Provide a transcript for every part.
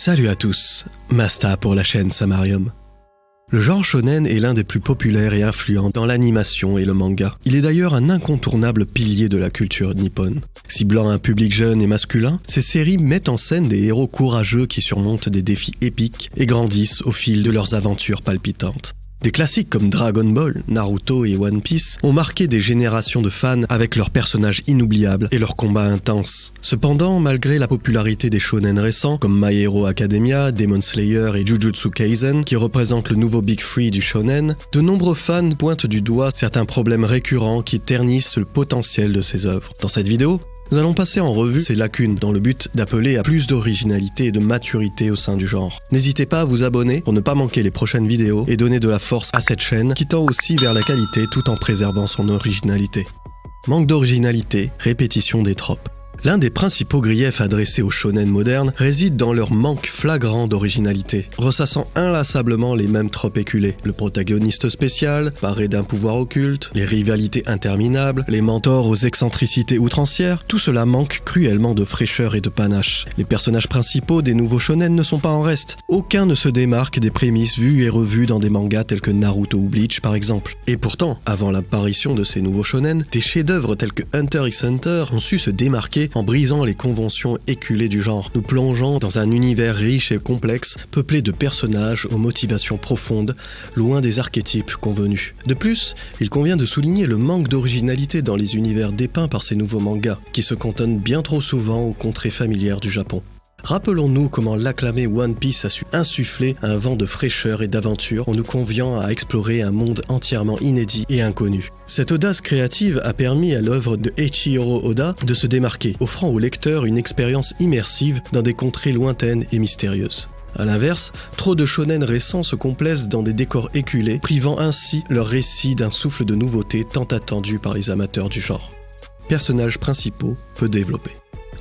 Salut à tous, Masta pour la chaîne Samarium. Le genre shonen est l'un des plus populaires et influents dans l'animation et le manga. Il est d'ailleurs un incontournable pilier de la culture nippone. Ciblant un public jeune et masculin, ces séries mettent en scène des héros courageux qui surmontent des défis épiques et grandissent au fil de leurs aventures palpitantes. Des classiques comme Dragon Ball, Naruto et One Piece ont marqué des générations de fans avec leurs personnages inoubliables et leurs combats intenses. Cependant, malgré la popularité des shonen récents comme My Hero Academia, Demon Slayer et Jujutsu Kaisen, qui représentent le nouveau Big Three du shonen, de nombreux fans pointent du doigt certains problèmes récurrents qui ternissent le potentiel de ces œuvres. Dans cette vidéo, nous allons passer en revue ces lacunes dans le but d'appeler à plus d'originalité et de maturité au sein du genre. N'hésitez pas à vous abonner pour ne pas manquer les prochaines vidéos et donner de la force à cette chaîne qui tend aussi vers la qualité tout en préservant son originalité. Manque d'originalité, répétition des tropes. L'un des principaux griefs adressés aux shonen modernes réside dans leur manque flagrant d'originalité, ressassant inlassablement les mêmes tropes éculés. Le protagoniste spécial, paré d'un pouvoir occulte, les rivalités interminables, les mentors aux excentricités outrancières, tout cela manque cruellement de fraîcheur et de panache. Les personnages principaux des nouveaux shonen ne sont pas en reste. Aucun ne se démarque des prémices vues et revues dans des mangas tels que Naruto ou Bleach par exemple. Et pourtant, avant l'apparition de ces nouveaux shonen, des chefs-d'œuvre tels que Hunter x Hunter ont su se démarquer en brisant les conventions éculées du genre, nous plongeant dans un univers riche et complexe, peuplé de personnages aux motivations profondes, loin des archétypes convenus. De plus, il convient de souligner le manque d'originalité dans les univers dépeints par ces nouveaux mangas, qui se cantonnent bien trop souvent aux contrées familières du Japon. Rappelons-nous comment l'acclamé One Piece a su insuffler un vent de fraîcheur et d'aventure en nous conviant à explorer un monde entièrement inédit et inconnu. Cette audace créative a permis à l'œuvre de Eiichiro Oda de se démarquer, offrant au lecteur une expérience immersive dans des contrées lointaines et mystérieuses. A l'inverse, trop de shonen récents se complaisent dans des décors éculés, privant ainsi leur récit d'un souffle de nouveauté tant attendu par les amateurs du genre. Personnages principaux peu développés.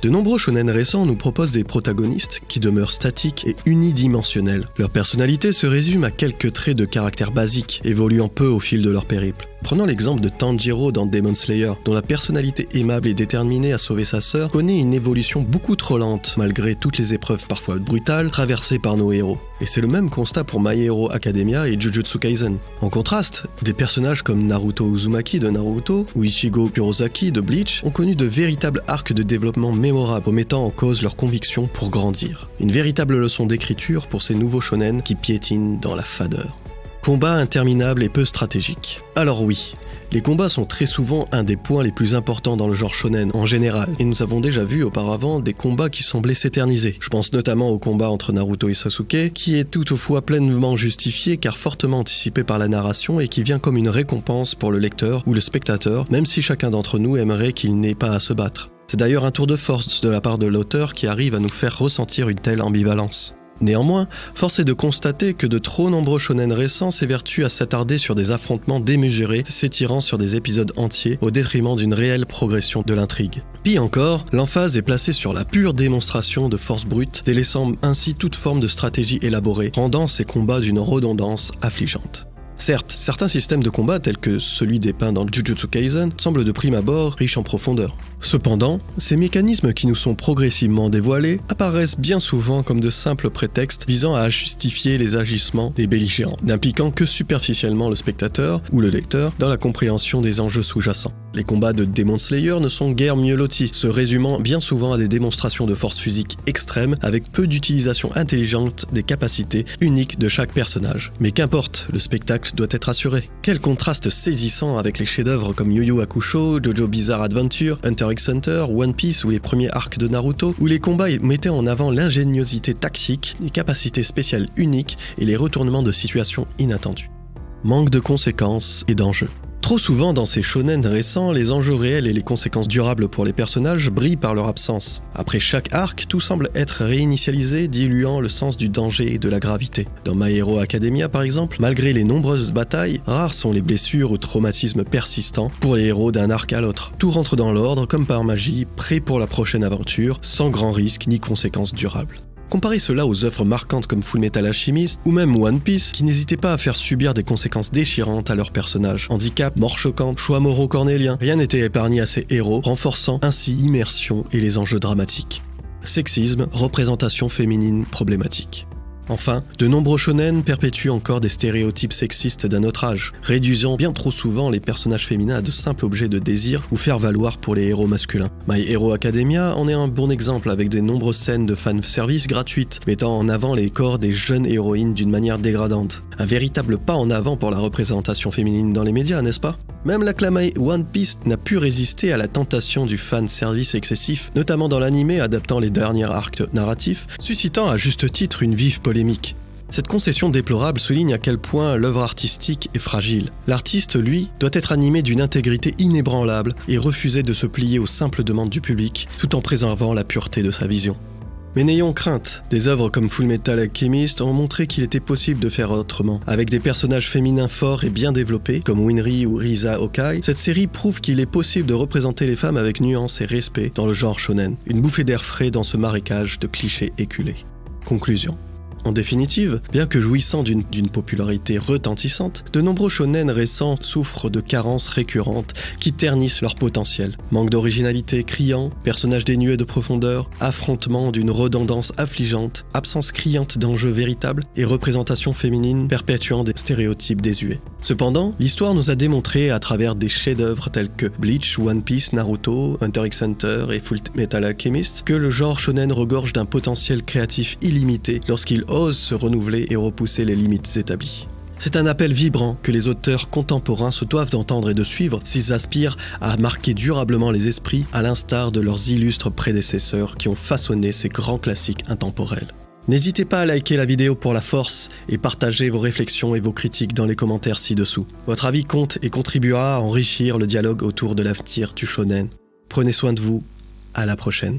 De nombreux shonen récents nous proposent des protagonistes qui demeurent statiques et unidimensionnels. Leur personnalité se résume à quelques traits de caractère basiques, évoluant peu au fil de leur périple. Prenons l'exemple de Tanjiro dans Demon Slayer, dont la personnalité aimable et déterminée à sauver sa sœur connaît une évolution beaucoup trop lente, malgré toutes les épreuves parfois brutales traversées par nos héros. Et c'est le même constat pour My Hero Academia et Jujutsu Kaisen. En contraste, des personnages comme Naruto Uzumaki de Naruto ou Ichigo Kurosaki de Bleach ont connu de véritables arcs de développement mémorables, remettant en cause leurs convictions pour grandir. Une véritable leçon d'écriture pour ces nouveaux shonen qui piétinent dans la fadeur. Combats interminables et peu stratégiques. Alors oui, les combats sont très souvent un des points les plus importants dans le genre shonen en général, et nous avons déjà vu auparavant des combats qui semblaient s'éterniser. Je pense notamment au combat entre Naruto et Sasuke, qui est toutefois pleinement justifié car fortement anticipé par la narration et qui vient comme une récompense pour le lecteur ou le spectateur, même si chacun d'entre nous aimerait qu'il n'ait pas à se battre. C'est d'ailleurs un tour de force de la part de l'auteur qui arrive à nous faire ressentir une telle ambivalence. Néanmoins, force est de constater que de trop nombreux shonen récents s'évertuent à s'attarder sur des affrontements démesurés, s'étirant sur des épisodes entiers au détriment d'une réelle progression de l'intrigue. Pis encore, l'emphase est placée sur la pure démonstration de force brute, délaissant ainsi toute forme de stratégie élaborée, rendant ces combats d'une redondance affligeante. Certes, certains systèmes de combat tels que celui dépeint dans Jujutsu Kaisen semblent de prime abord riches en profondeur. Cependant, ces mécanismes qui nous sont progressivement dévoilés apparaissent bien souvent comme de simples prétextes visant à justifier les agissements des belligérants, n'impliquant que superficiellement le spectateur ou le lecteur dans la compréhension des enjeux sous-jacents. Les combats de Demon Slayer ne sont guère mieux lotis, se résumant bien souvent à des démonstrations de force physique extrême avec peu d'utilisation intelligente des capacités uniques de chaque personnage. Mais qu'importe, le spectacle doit être assuré. Quel contraste saisissant avec les chefs-d'œuvre comme Yu Yu Hakusho, JoJo Bizarre Adventure, Hunter x Hunter, One Piece ou les premiers arcs de Naruto, où les combats mettaient en avant l'ingéniosité tactique, les capacités spéciales uniques et les retournements de situations inattendus. Manque de conséquences et d'enjeux. Trop souvent dans ces shonen récents, les enjeux réels et les conséquences durables pour les personnages brillent par leur absence. Après chaque arc, tout semble être réinitialisé, diluant le sens du danger et de la gravité. Dans My Hero Academia par exemple, malgré les nombreuses batailles, rares sont les blessures ou traumatismes persistants pour les héros d'un arc à l'autre. Tout rentre dans l'ordre comme par magie, prêt pour la prochaine aventure, sans grand risque ni conséquences durables. Comparez cela aux œuvres marquantes comme Fullmetal Alchemist ou même One Piece qui n'hésitaient pas à faire subir des conséquences déchirantes à leurs personnages. Handicap, mort choquante, choix moraux cornéliens, rien n'était épargné à ces héros, renforçant ainsi l'immersion et les enjeux dramatiques. Sexisme, représentation féminine problématique. Enfin, de nombreux shonen perpétuent encore des stéréotypes sexistes d'un autre âge, réduisant bien trop souvent les personnages féminins à de simples objets de désir ou faire valoir pour les héros masculins. My Hero Academia en est un bon exemple avec de nombreuses scènes de fanservice gratuites, mettant en avant les corps des jeunes héroïnes d'une manière dégradante. Un véritable pas en avant pour la représentation féminine dans les médias, n'est-ce pas ? Même l'acclamé One Piece n'a pu résister à la tentation du fan-service excessif, notamment dans l'anime adaptant les derniers arcs narratifs, suscitant à juste titre une vive polémique. Cette concession déplorable souligne à quel point l'œuvre artistique est fragile. L'artiste, lui, doit être animé d'une intégrité inébranlable et refuser de se plier aux simples demandes du public, tout en préservant la pureté de sa vision. Mais n'ayons crainte, des œuvres comme Fullmetal Alchemist ont montré qu'il était possible de faire autrement. Avec des personnages féminins forts et bien développés, comme Winry ou Risa Okai, cette série prouve qu'il est possible de représenter les femmes avec nuance et respect dans le genre shonen. Une bouffée d'air frais dans ce marécage de clichés éculés. Conclusion. En définitive, bien que jouissant d'une popularité retentissante, de nombreux shonen récents souffrent de carences récurrentes qui ternissent leur potentiel. Manque d'originalité criant, personnages dénués de profondeur, affrontement d'une redondance affligeante, absence criante d'enjeux véritables et représentation féminine perpétuant des stéréotypes désuets. Cependant, l'histoire nous a démontré à travers des chefs-d'œuvre tels que Bleach, One Piece, Naruto, Hunter x Hunter et Fullmetal Alchemist que le genre shonen regorge d'un potentiel créatif illimité lorsqu'il ose se renouveler et repousser les limites établies. C'est un appel vibrant que les auteurs contemporains se doivent d'entendre et de suivre s'ils aspirent à marquer durablement les esprits à l'instar de leurs illustres prédécesseurs qui ont façonné ces grands classiques intemporels. N'hésitez pas à liker la vidéo pour la force et partagez vos réflexions et vos critiques dans les commentaires ci-dessous. Votre avis compte et contribuera à enrichir le dialogue autour de l'avenir du shonen. Prenez soin de vous, à la prochaine.